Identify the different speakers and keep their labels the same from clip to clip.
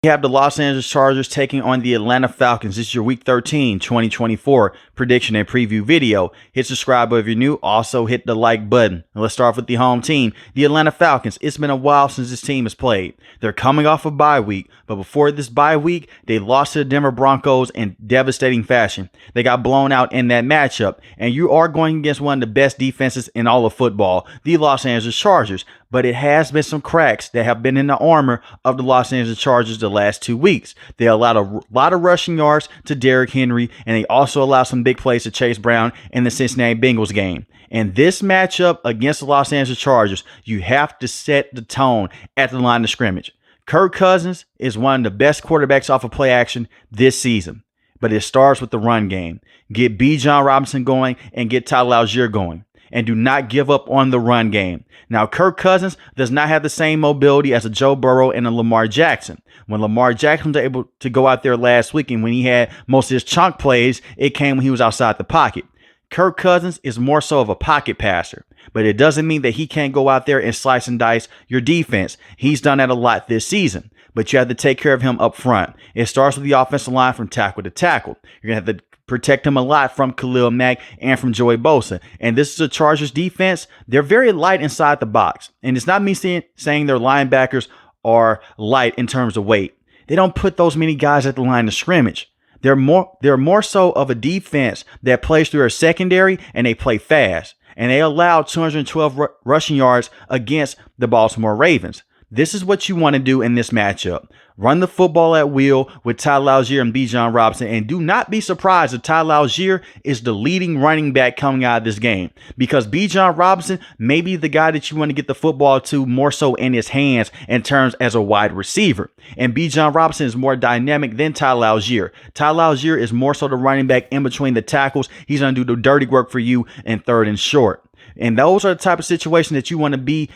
Speaker 1: You have the Los Angeles Chargers taking on the Atlanta Falcons. This is your Week 13, 2024 prediction and preview video. Hit subscribe if you're new. Also hit the like button. Let's start off with the home team, the Atlanta Falcons. It's been a while since this team has played. They're coming off a bye week, but before this bye week, they lost to the Denver Broncos in devastating fashion. They got blown out in that matchup, and you are going against one of the best defenses in all of football, the Los Angeles Chargers. But it has been some cracks that have been in the armor of the Los Angeles Chargers the last 2 weeks. They allowed a lot of rushing yards to Derrick Henry, and they also allowed some big plays to Chase Brown in the Cincinnati Bengals game. In this matchup against the Los Angeles Chargers, you have to set the tone at the line of scrimmage. Kirk Cousins is one of the best quarterbacks off of play action this season, but it starts with the run game. Get Bijan Robinson going and get Tyler Algier going. And do not give up on the run game. Now, Kirk Cousins does not have the same mobility as a Joe Burrow and a Lamar Jackson. When Lamar Jackson was able to go out there last week and when he had most of his chunk plays, it came when he was outside the pocket. Kirk Cousins is more so of a pocket passer, but it doesn't mean that he can't go out there and slice and dice your defense. He's done that a lot this season, but you have to take care of him up front. It starts with the offensive line from tackle to tackle. You're going to have to protect him a lot from Khalil Mack and from Joey Bosa. And this is a Chargers defense. They're very light inside the box. And it's not me saying their linebackers are light in terms of weight. They don't put those many guys at the line of scrimmage. They're more so of a defense that plays through their secondary and they play fast. And they allowed 212 rushing yards against the Baltimore Ravens. This is what you want to do in this matchup. Run the football at will with Tyler Algier and Bijan Robinson. And do not be surprised if Tyler Algier is the leading running back coming out of this game. Because Bijan Robinson may be the guy that you want to get the football to more so in his hands in terms as a wide receiver. And Bijan Robinson is more dynamic than Tyler Algier. Tyler Algier is more so the running back in between the tackles. He's going to do the dirty work for you in third and short. And those are the type of situations that you want to be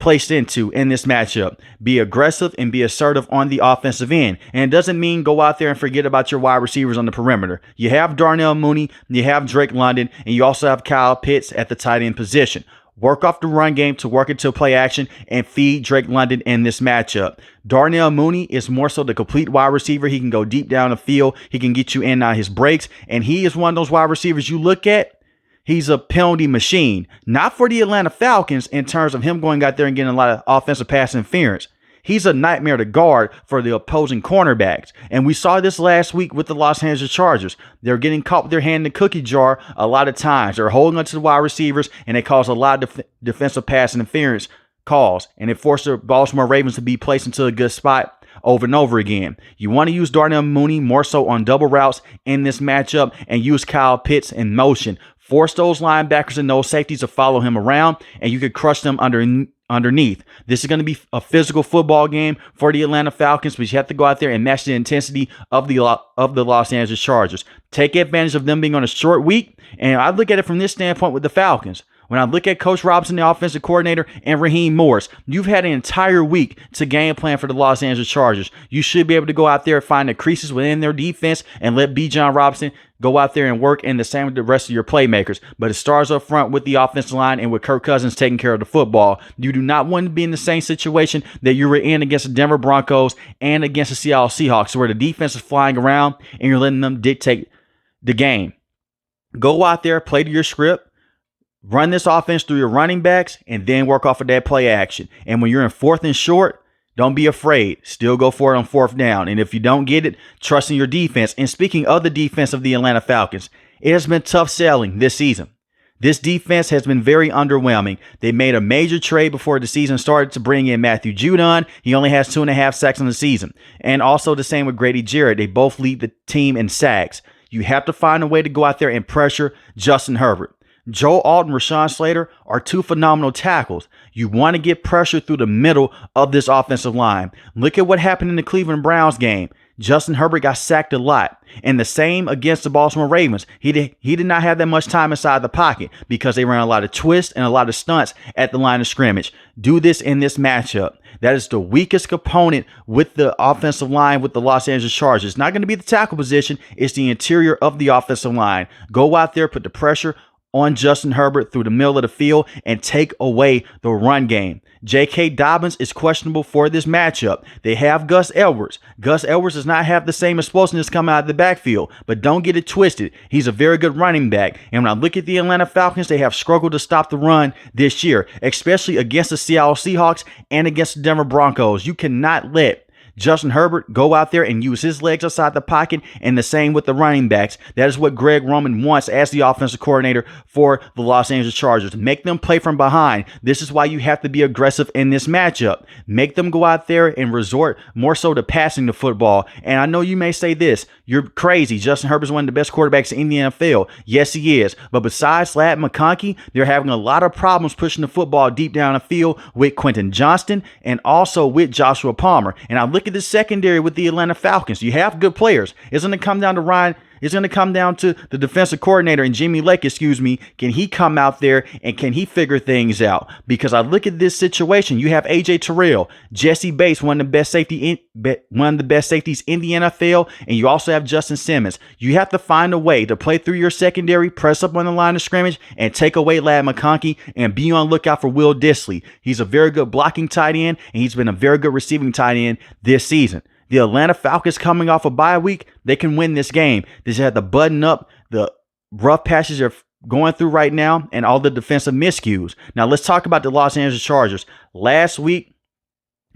Speaker 1: placed into in this matchup. Be aggressive and be assertive on the offensive end. And it doesn't mean go out there and forget about your wide receivers on the perimeter. You have Darnell Mooney, you have Drake London, and you also have Kyle Pitts at the tight end position. Work off the run game to work into play action and feed Drake London in this matchup. Darnell Mooney is more so the complete wide receiver. He can go deep down the field. He can get you in and out his breaks. And he is one of those wide receivers you look at. He's a penalty machine, not for the Atlanta Falcons in terms of him going out there and getting a lot of offensive pass interference. He's a nightmare to guard for the opposing cornerbacks. And we saw this last week with the Los Angeles Chargers. They're getting caught with their hand in the cookie jar a lot of times. They're holding onto the wide receivers, and they cause a lot of defensive pass interference calls. And it forced the Baltimore Ravens to be placed into a good spot over and over again. You want to use Darnell Mooney more so on double routes in this matchup and use Kyle Pitts in motion. Force those linebackers and those safeties to follow him around, and you could crush them underneath. This is going to be a physical football game for the Atlanta Falcons, but you have to go out there and match the intensity of the Los Angeles Chargers. Take advantage of them being on a short week, and I look at it from this standpoint with the Falcons. When I look at Coach Robinson, the offensive coordinator, and Raheem Morris, you've had an entire week to game plan for the Los Angeles Chargers. You should be able to go out there and find the creases within their defense and let Bijan Robinson go out there and work, and the same with the rest of your playmakers. But it starts up front with the offensive line and with Kirk Cousins taking care of the football. You do not want to be in the same situation that you were in against the Denver Broncos and against the Seattle Seahawks, where the defense is flying around and you're letting them dictate the game. Go out there, play to your script. Run this offense through your running backs and then work off of that play action. And when you're in fourth and short, don't be afraid. Still go for it on fourth down. And if you don't get it, trust in your defense. And speaking of the defense of the Atlanta Falcons, it has been tough selling this season. This defense has been very underwhelming. They made a major trade before the season started to bring in Matthew Judon. He only has 2.5 sacks on the season. And also the same with Grady Jarrett. They both lead the team in sacks. You have to find a way to go out there and pressure Justin Herbert. Joe Alt and Rashawn Slater are two phenomenal tackles. You want to get pressure through the middle of this offensive line. Look at what happened in the Cleveland Browns game. Justin Herbert got sacked a lot. And the same against the Baltimore Ravens. He did not have that much time inside the pocket because they ran a lot of twists and a lot of stunts at the line of scrimmage. Do this in this matchup. That is the weakest component with the offensive line with the Los Angeles Chargers. It's not going to be the tackle position. It's the interior of the offensive line. Go out there, put the pressure on Justin Herbert through the middle of the field and take away the run game. J.K. Dobbins is questionable for this matchup. They have Gus Edwards. Gus Edwards does not have the same explosiveness coming out of the backfield, but don't get it twisted. He's a very good running back. And when I look at the Atlanta Falcons, they have struggled to stop the run this year, especially against the Seattle Seahawks and against the Denver Broncos. You cannot let Justin Herbert go out there and use his legs outside the pocket, and the same with the running backs. That is what Greg Roman wants as the offensive coordinator for the Los Angeles Chargers. Make them play from behind. This is why you have to be aggressive in this matchup. Make them go out there and resort more so to passing the football. And I know you may say this, you're crazy. Justin Herbert is one of the best quarterbacks in the NFL. Yes, he is. But besides Ladd McConkey, they're having a lot of problems pushing the football deep down the field with Quentin Johnston and also with Joshua Palmer. And I look at the secondary with the Atlanta Falcons. You have good players. It's going to come down to Ryan. It's going to come down to the defensive coordinator and Jimmy Lake, Can he come out there and can he figure things out? Because I look at this situation. You have AJ Terrell, Jesse Bates, one of the best safeties in the NFL, and you also have Justin Simmons. You have to find a way to play through your secondary, press up on the line of scrimmage, and take away Ladd McConkey, and be on lookout for Will Dissly. He's a very good blocking tight end, and he's been a very good receiving tight end this season. The Atlanta Falcons coming off a bye week, they can win this game. They just have to button up the rough patches they're going through right now and all the defensive miscues. Now let's talk about the Los Angeles Chargers. Last week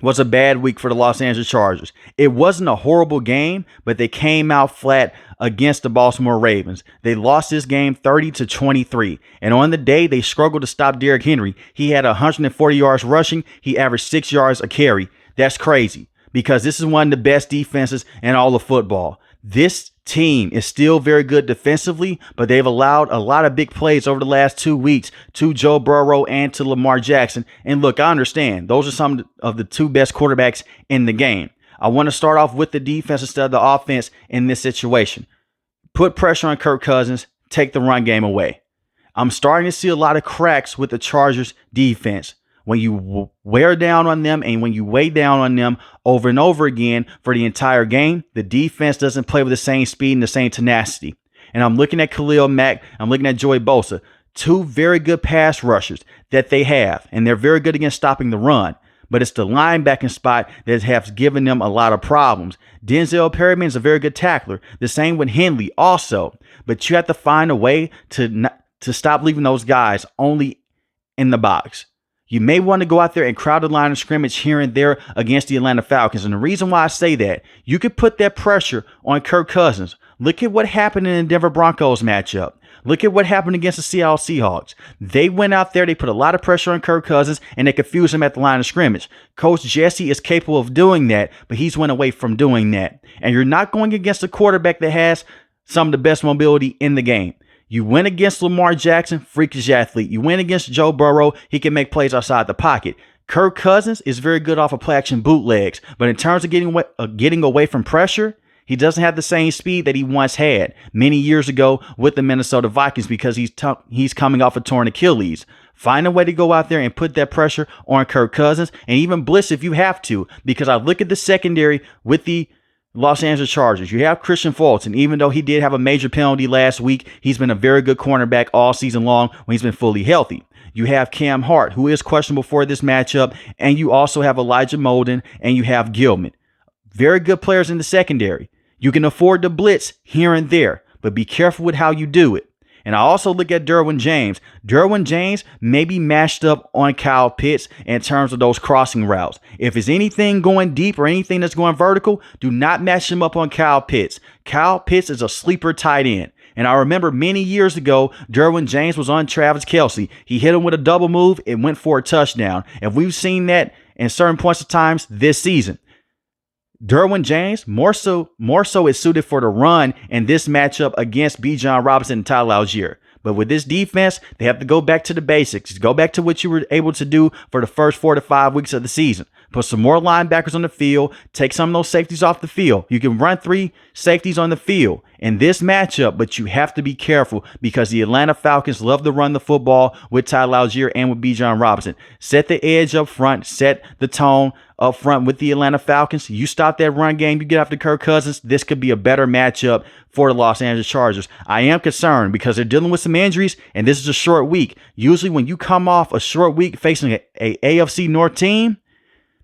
Speaker 1: was a bad week for the Los Angeles Chargers. It wasn't a horrible game, but they came out flat against the Baltimore Ravens. They lost this game 30-23. And on the day, they struggled to stop Derrick Henry. He had 140 yards rushing. He averaged 6 yards a carry. That's crazy, because this is one of the best defenses in all of football. This team is still very good defensively, but they've allowed a lot of big plays over the last 2 weeks to Joe Burrow and to Lamar Jackson. And look, I understand those are some of the two best quarterbacks in the game. I want to start off with the defense instead of the offense in this situation. Put pressure on Kirk Cousins, take the run game away. I'm starting to see a lot of cracks with the Chargers defense. When you wear down on them and when you weigh down on them over and over again for the entire game, the defense doesn't play with the same speed and the same tenacity. And I'm looking at Khalil Mack, I'm looking at Joey Bosa, two very good pass rushers that they have, and they're very good against stopping the run. But it's the linebacking spot that has given them a lot of problems. Denzel Perryman is a very good tackler. The same with Henley also. But you have to find a way to stop leaving those guys only in the box. You may want to go out there and crowd the line of scrimmage here and there against the Atlanta Falcons. And the reason why I say that, you could put that pressure on Kirk Cousins. Look at what happened in the Denver Broncos matchup. Look at what happened against the Seattle Seahawks. They went out there, they put a lot of pressure on Kirk Cousins, and they confused him at the line of scrimmage. Coach Jesse is capable of doing that, but he's went away from doing that. And you're not going against a quarterback that has some of the best mobility in the game. You win against Lamar Jackson, freakish athlete. You win against Joe Burrow, he can make plays outside the pocket. Kirk Cousins is very good off of play action bootlegs, but in terms of getting away from pressure, he doesn't have the same speed that he once had many years ago with the Minnesota Vikings because he's coming off a torn Achilles. Find a way to go out there and put that pressure on Kirk Cousins and even blitz if you have to, because I look at the secondary with the Los Angeles Chargers. You have Christian Fulton. Even though he did have a major penalty last week, he's been a very good cornerback all season long when he's been fully healthy. You have Cam Hart, who is questionable for this matchup, and you also have Elijah Molden, and you have Gilman. Very good players in the secondary. You can afford to blitz here and there, but be careful with how you do it. And I also look at Derwin James. Derwin James may be matched up on Kyle Pitts in terms of those crossing routes. If it's anything going deep or anything that's going vertical, do not match him up on Kyle Pitts. Kyle Pitts is a sleeper tight end. And I remember many years ago, Derwin James was on Travis Kelce. He hit him with a double move and went for a touchdown. And we've seen that in certain points of times this season. Derwin James more so is suited for the run in this matchup against Bijan Robinson and Tyler Algier. But with this defense, they have to go back to the basics. Go back to what you were able to do for the first 4 to 5 weeks of the season. Put some more linebackers on the field. Take some of those safeties off the field. You can run 3 safeties on the field in this matchup, but you have to be careful because the Atlanta Falcons love to run the football with Tyler Algier and with Bijan Robinson. Set the edge up front. Set the tone up front with the Atlanta Falcons. You stop that run game, you get after Kirk Cousins, this could be a better matchup for the Los Angeles Chargers. I am concerned because they're dealing with some injuries, and this is a short week. Usually when you come off a short week facing a AFC North team,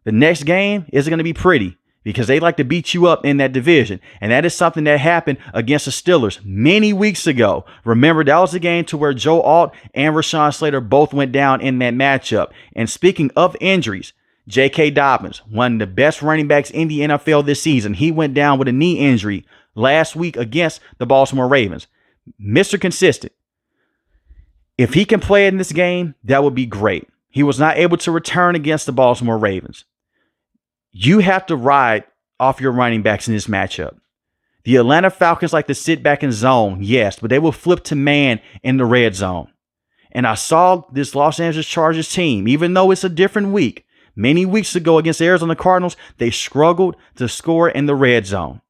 Speaker 1: the next game isn't going to be pretty, because they like to beat you up in that division. And that is something that happened against the Steelers many weeks ago. Remember, that was the game to where Joe Alt and Rashawn Slater both went down in that matchup. And speaking of injuries, J.K. Dobbins, one of the best running backs in the NFL this season, he went down with a knee injury last week against the Baltimore Ravens. Mr. Consistent. If he can play in this game, that would be great. He was not able to return against the Baltimore Ravens. You have to ride off your running backs in this matchup. The Atlanta Falcons like to sit back in zone, yes, but they will flip to man in the red zone. And I saw this Los Angeles Chargers team, even though it's a different week, many weeks ago against the Arizona Cardinals, they struggled to score in the red zone.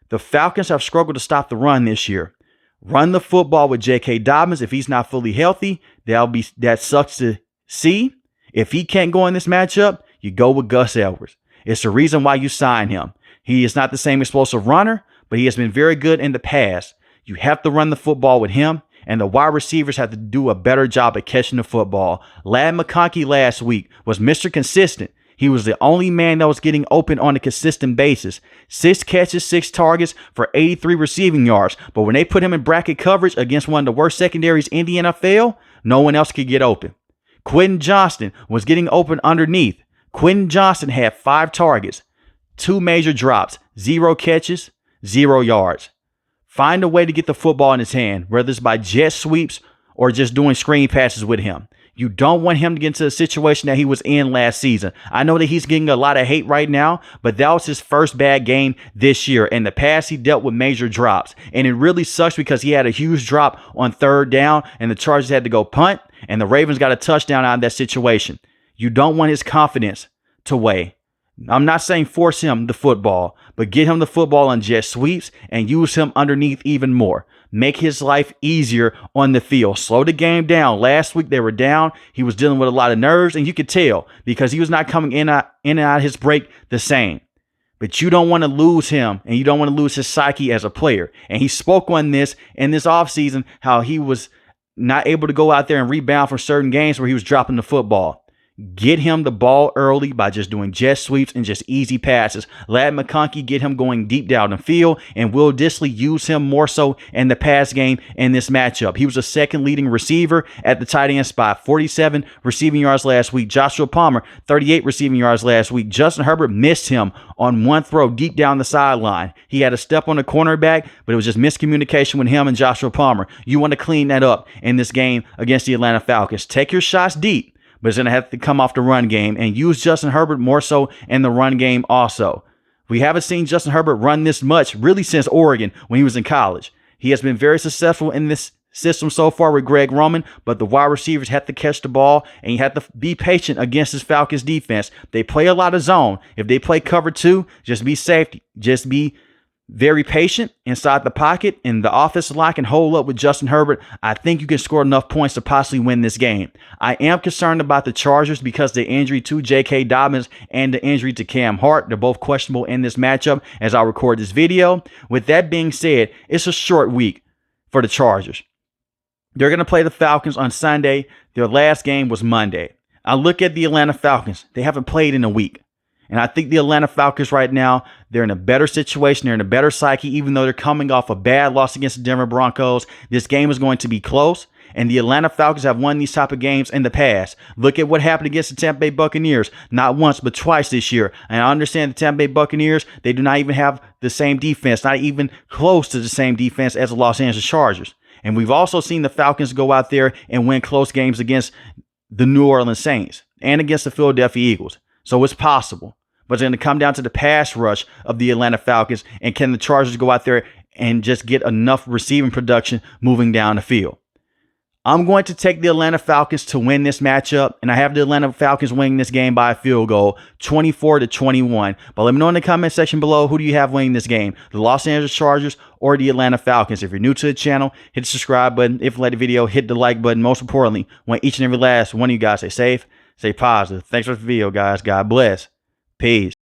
Speaker 1: The Falcons have struggled to stop the run this year. Run the football with J.K. Dobbins. If he's not fully healthy, that sucks to see. If he can't go in this matchup, you go with Gus Edwards. It's the reason why you sign him. He is not the same explosive runner, but he has been very good in the past. You have to run the football with him, and the wide receivers have to do a better job at catching the football. Ladd McConkey last week was Mr. Consistent. He was the only man that was getting open on a consistent basis. 6 catches, 6 targets for 83 receiving yards. But when they put him in bracket coverage against one of the worst secondaries in the NFL, no one else could get open. Quentin Johnston was getting open underneath. Quentin Johnston had 5 targets, 2 major drops, 0 catches, 0 yards. Find a way to get the football in his hand, whether it's by jet sweeps or just doing screen passes with him. You don't want him to get into the situation that he was in last season. I know that he's getting a lot of hate right now, but that was his first bad game this year. In the past, he dealt with major drops. And it really sucks because he had a huge drop on 3rd down, and the Chargers had to go punt, and the Ravens got a touchdown out of that situation. You don't want his confidence to weigh. I'm not saying force him the football, but get him the football on jet sweeps and use him underneath even more. Make his life easier on the field. Slow the game down. Last week they were down. He was dealing with a lot of nerves, and you could tell because he was not coming in and out of his break the same. But you don't want to lose him, and you don't want to lose his psyche as a player. And he spoke on this in this offseason, how he was not able to go out there and rebound for certain games where he was dropping the football. Get him the ball early by just doing jet sweeps and just easy passes. Ladd McConkey, get him going deep down the field, and Will Dissly use him more so in the pass game in this matchup. He was the second leading receiver at the tight end spot, 47 receiving yards last week. Joshua Palmer, 38 receiving yards last week. Justin Herbert missed him on one throw deep down the sideline. He had a step on the cornerback, but it was just miscommunication with him and Joshua Palmer. You want to clean that up in this game against the Atlanta Falcons. Take your shots deep, but it's going to have to come off the run game, and use Justin Herbert more so in the run game also. We haven't seen Justin Herbert run this much really since Oregon when he was in college. He has been very successful in this system so far with Greg Roman, but the wide receivers have to catch the ball, and you have to be patient against this Falcons defense. They play a lot of zone. If they play cover 2, just be safety. Just be very patient inside the pocket, and the offensive line can hold up with Justin Herbert. I think you can score enough points to possibly win this game. I am concerned about the Chargers because the injury to J.K. Dobbins and the injury to Cam Hart. They're both questionable in this matchup as I record this video. With that being said, it's a short week for the Chargers. They're going to play the Falcons on Sunday. Their last game was Monday. I look at the Atlanta Falcons. They haven't played in a week. And I think the Atlanta Falcons right now, they're in a better situation. They're in a better psyche, even though they're coming off a bad loss against the Denver Broncos. This game is going to be close, and the Atlanta Falcons have won these type of games in the past. Look at what happened against the Tampa Bay Buccaneers, not once, but twice this year. And I understand the Tampa Bay Buccaneers, they do not even have the same defense, not even close to the same defense as the Los Angeles Chargers. And we've also seen the Falcons go out there and win close games against the New Orleans Saints and against the Philadelphia Eagles. So it's possible. But it's going to come down to the pass rush of the Atlanta Falcons, and can the Chargers go out there and just get enough receiving production moving down the field? I'm going to take the Atlanta Falcons to win this matchup, and I have the Atlanta Falcons winning this game by a field goal, 24-21. But let me know in the comment section below, who do you have winning this game, the Los Angeles Chargers or the Atlanta Falcons? If you're new to the channel, hit the subscribe button. If you like the video, hit the like button. Most importantly, I want each and every last one of you guys stay safe, stay positive. Thanks for the video, guys. God bless. Peace.